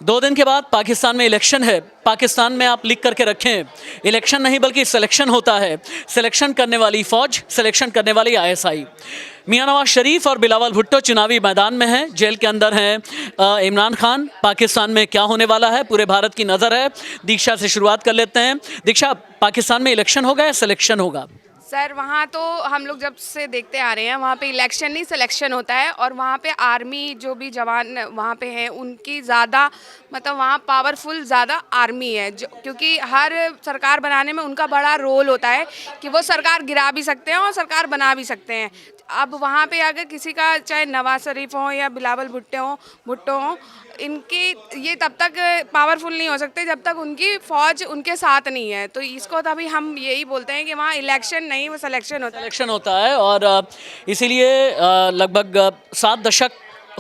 2 दिन के बाद पाकिस्तान में इलेक्शन है। पाकिस्तान में आप लिख करके रखें, इलेक्शन नहीं बल्कि सिलेक्शन होता है। सिलेक्शन करने वाली फ़ौज, सिलेक्शन करने वाली आईएसआई। मियां नवाज शरीफ और बिलावल भुट्टो चुनावी मैदान में हैं, जेल के अंदर हैं इमरान खान। पाकिस्तान में क्या होने वाला है, पूरे भारत की नज़र है। दीक्षा से शुरुआत कर लेते हैं। दीक्षा, पाकिस्तान में इलेक्शन होगा या सिलेक्शन होगा? सर वहाँ तो हम लोग जब से देखते आ रहे हैं, वहाँ पे इलेक्शन नहीं सिलेक्शन होता है। और वहाँ पे आर्मी जो भी जवान वहाँ पे हैं उनकी ज़्यादा मतलब वहाँ पावरफुल ज़्यादा आर्मी है, जो क्योंकि हर सरकार बनाने में उनका बड़ा रोल होता है कि वो सरकार गिरा भी सकते हैं और सरकार बना भी सकते हैं। अब वहाँ पे अगर किसी का चाहे नवाज शरीफ हो या बिलावल भुट्टो हो, इनकी ये तब तक पावरफुल नहीं हो सकते जब तक उनकी फ़ौज उनके साथ नहीं है। तो इसको तभी हम यही बोलते हैं कि वहाँ इलेक्शन नहीं, वो सिलेक्शन होता है। सिलेक्शन होता है और इसीलिए लगभग 7 दशक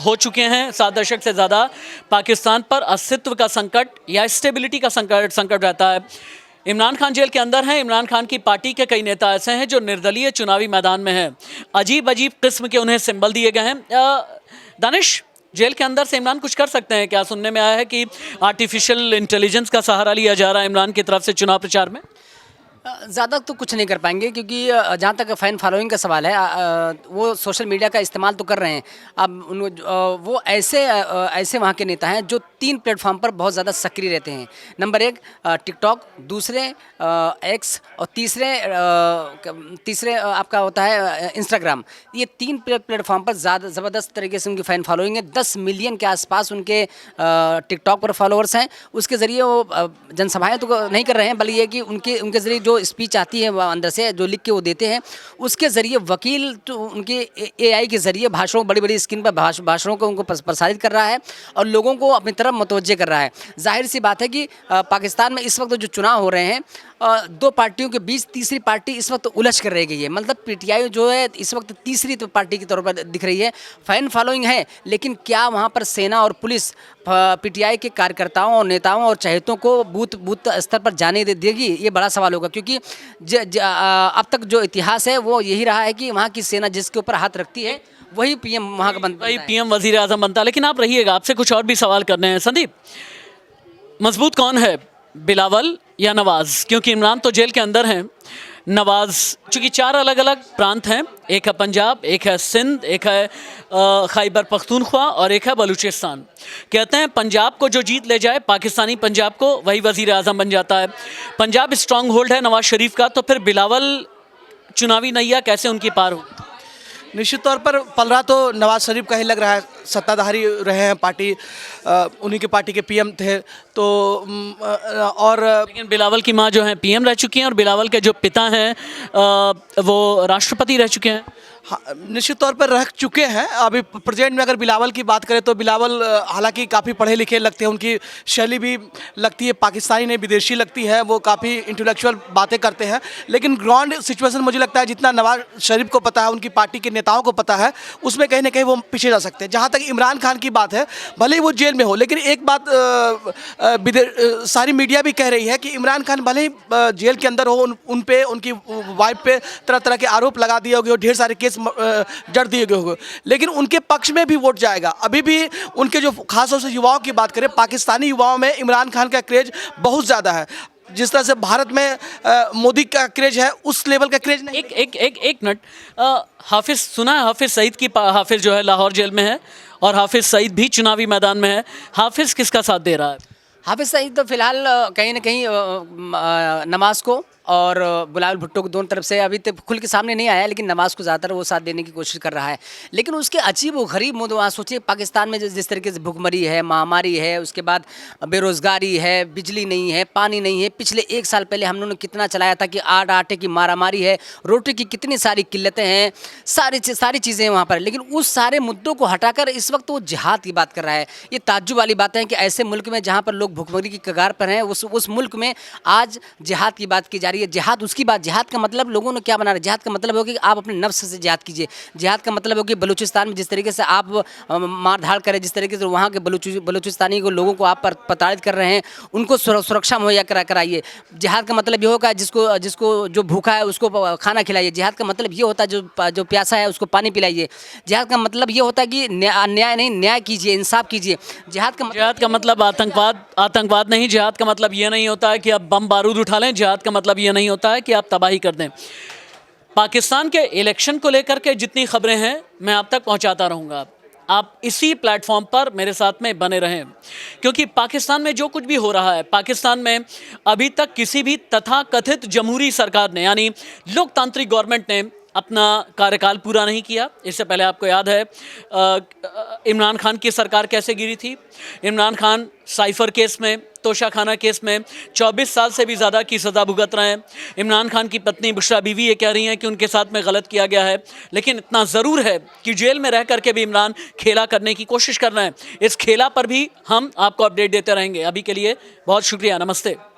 हो चुके हैं, 7 दशक से ज़्यादा पाकिस्तान पर अस्तित्व का संकट या स्टेबिलिटी का संकट रहता है। इमरान खान जेल के अंदर हैं। इमरान खान की पार्टी के कई नेता ऐसे हैं जो निर्दलीय चुनावी मैदान में हैं। अजीब अजीब किस्म के उन्हें सिंबल दिए गए हैं। दानिश, जेल के अंदर से इमरान कुछ कर सकते हैं क्या? सुनने में आया है कि आर्टिफिशियल इंटेलिजेंस का सहारा लिया जा रहा है इमरान की तरफ से चुनाव प्रचार में। ज़्यादा तो कुछ नहीं कर पाएंगे, क्योंकि जहाँ तक फ़ैन फॉलोइंग का सवाल है, वो सोशल मीडिया का इस्तेमाल तो कर रहे हैं। अब वो ऐसे वहाँ के नेता हैं जो 3 प्लेटफॉर्म पर बहुत ज़्यादा सक्रिय रहते हैं। नंबर 1 टिकटॉक, दूसरे एक्स, और तीसरे आपका होता है इंस्टाग्राम। ये 3 प्लेटफॉर्म पर ज़्यादा ज़बरदस्त तरीके से उनकी फ़ैन फॉलोइंग है। 10 मिलियन के आसपास उनके टिकटॉक पर फॉलोअर्स हैं। उसके ज़रिए वो जनसभाएँ तो नहीं कर रहे हैं, बल्कि ये कि उनके ज़रिए जो स्पीच आती है वो अंदर से जो लिख के वो देते हैं, उसके ज़रिए वकील तो उनके एआई के ज़रिए भाषणों, बड़ी बड़ी स्क्रीन पर भाषणों को उनको प्रसारित कर रहा है और लोगों को अपनी तरफ मुतवज्जे कर रहा है। जाहिर सी बात है कि पाकिस्तान में इस वक्त जो चुनाव हो रहे हैं, 2 पार्टियों के बीच तीसरी पार्टी इस वक्त उलझ कर रह गई है। मतलब पीटीआई जो है इस वक्त तीसरी पार्टी के तौर पर दिख रही है। फैन फॉलोइंग है, लेकिन क्या वहाँ पर सेना और पुलिस पीटीआई के कार्यकर्ताओं और नेताओं और चहेतों को बूथ स्तर पर जाने देगी? ये बड़ा सवाल होगा, क्योंकि अब तक जो इतिहास है वो यही रहा है कि वहाँ की सेना जिसके ऊपर हाथ रखती है वही पीएम वहाँ का बनता है, वही पीएम वजीर आजम बनता है। लेकिन आप रहिएगा, आपसे कुछ और भी सवाल करने हैं। संदीप, मजबूत कौन है, बिलावल या नवाज? क्योंकि इमरान तो जेल के अंदर हैं, नवाज चूँकि 4 अलग अलग प्रांत हैं, एक है पंजाब, एक है सिंध, एक है खैबर पख्तूनख्वा और एक है बलूचिस्तान। कहते हैं पंजाब को जो जीत ले जाए, पाकिस्तानी पंजाब को, वही वजीर आज़म बन जाता है। पंजाब स्ट्रॉन्ग होल्ड है नवाज शरीफ का, तो फिर बिलावल चुनावी नैया कैसे उनकी पार होगी? निश्चित तौर पर पलड़ा तो नवाज शरीफ का ही लग रहा है। सत्ताधारी रहे हैं, पार्टी उन्हीं के पार्टी के पीएम थे, तो और लेकिन बिलावल की मां जो है पीएम रह चुकी हैं और बिलावल के जो पिता हैं वो राष्ट्रपति रह चुके हैं। हाँ, निश्चित तौर पर रह चुके हैं। अभी प्रेजेंट में अगर बिलावल की बात करें तो बिलावल हालांकि काफ़ी पढ़े लिखे लगते हैं, उनकी शैली भी लगती है पाकिस्तानी नहीं विदेशी लगती है, वो काफ़ी इंटेलेक्चुअल बातें करते हैं। लेकिन ग्राउंड सिचुएशन मुझे लगता है जितना नवाज शरीफ को पता है, उनकी पार्टी के नेताओं को पता है, उसमें कहीं ना कहीं वो पीछे जा सकते हैं। जहाँ तक इमरान खान की बात है, भले ही वो जेल में हो, लेकिन एक बात सारी मीडिया भी कह रही है कि इमरान खान भले ही जेल के अंदर हो, उन पे उनकी वाइफ पे तरह तरह के आरोप लगा दिए होंगे और ढेर सारे केस जड़ दिए गए होंगे, लेकिन उनके पक्ष में भी वोट जाएगा। अभी भी उनके जो खासतौर से युवाओं की बात करें, पाकिस्तानी युवाओं में इमरान खान का क्रेज बहुत ज़्यादा है। जिस तरह से भारत में मोदी का क्रेज है, उस लेवल का क्रेज नहीं। एक मिनट, हाफिज सुना है? हाफिज सईद की हाफिज जो है लाहौर जेल में है और हाफिज सईद भी चुनावी मैदान में है। हाफिज किसका साथ दे रहा है? हाफिज सईद तो फिलहाल कहीं ना कहीं नमाज को और बिलावल भुट्टो को दोनों तरफ से अभी तक खुल के सामने नहीं आया, लेकिन नमाज को ज़्यादातर वो साथ देने की कोशिश कर रहा है। लेकिन उसके अजीब व गरीब मुद्दे, वहाँ सोचिए पाकिस्तान में जिस तरीके से भुखमरी है, महामारी है, उसके बाद बेरोज़गारी है, बिजली नहीं है, पानी नहीं है। पिछले 1 साल पहले हम लोगों ने कितना चलाया था कि आटे की मारामारी है, रोटी की कितनी सारी किल्लतें हैं, सारी चीज़ें वहाँ पर। लेकिन उस सारे मुद्दों को हटाकर इस वक्त वो जिहाद की बात कर रहा है। ये ताज्जुब वाली बात है कि ऐसे मुल्क में जहाँ पर लोग भुखमरी की कगार पर हैं, उस मुल्क में आज जिहाद की बात की जा रही है। जिहाद उसकी बात, जिहाद का मतलब लोगों ने क्या बना रहा है, जिहाद का मतलब हो कि आप अपने नफ्स से जिहाद कीजिए। जिहाद का मतलब हो कि बलूचिस्तान में जिस तरीके से आप मार धाड़ करें, जिस तरीके से वहाँ के बलूचिस्तानी को लोगों को आप प्रताड़ित कर रहे हैं, उनको सुरक्षा मुहैया कराइए। जिहाद का मतलब ये होगा जिसको जो भूखा है उसको खाना खिलाइए। जिहाद का मतलब ये होता है जो प्यासा है उसको पानी पिलाइए। जिहाद का मतलब ये होता है कि अन्याय नहीं, न्याय कीजिए, इंसाफ कीजिए। जिहाद का मतलब आतंकवाद नहीं। जिहाद का मतलब ये नहीं होता है कि आप बम बारूद उठा लें। जिहाद का मतलब ये नहीं होता है कि आप तबाही कर दें। पाकिस्तान के इलेक्शन को लेकर के जितनी खबरें हैं मैं आप तक पहुंचाता रहूंगा। आप इसी प्लेटफॉर्म पर मेरे साथ में बने रहें, क्योंकि पाकिस्तान में जो कुछ भी हो रहा है, पाकिस्तान में अभी तक किसी भी तथाकथित जमहूरी सरकार ने, यानी लोकतांत्रिक गवर्नमेंट ने अपना कार्यकाल पूरा नहीं किया। इससे पहले आपको याद है इमरान खान की सरकार कैसे गिरी थी। इमरान खान साइफर केस में, तोशाखाना केस में 24 साल से भी ज़्यादा की सज़ा भुगत रहे हैं। इमरान खान की पत्नी बुशरा बीवी ये कह रही हैं कि उनके साथ में गलत किया गया है, लेकिन इतना ज़रूर है कि जेल में रह करके भी इमरान खेला करने की कोशिश कर रहे हैं। इस खेला पर भी हम आपको अपडेट देते रहेंगे। अभी के लिए बहुत शुक्रिया, नमस्ते।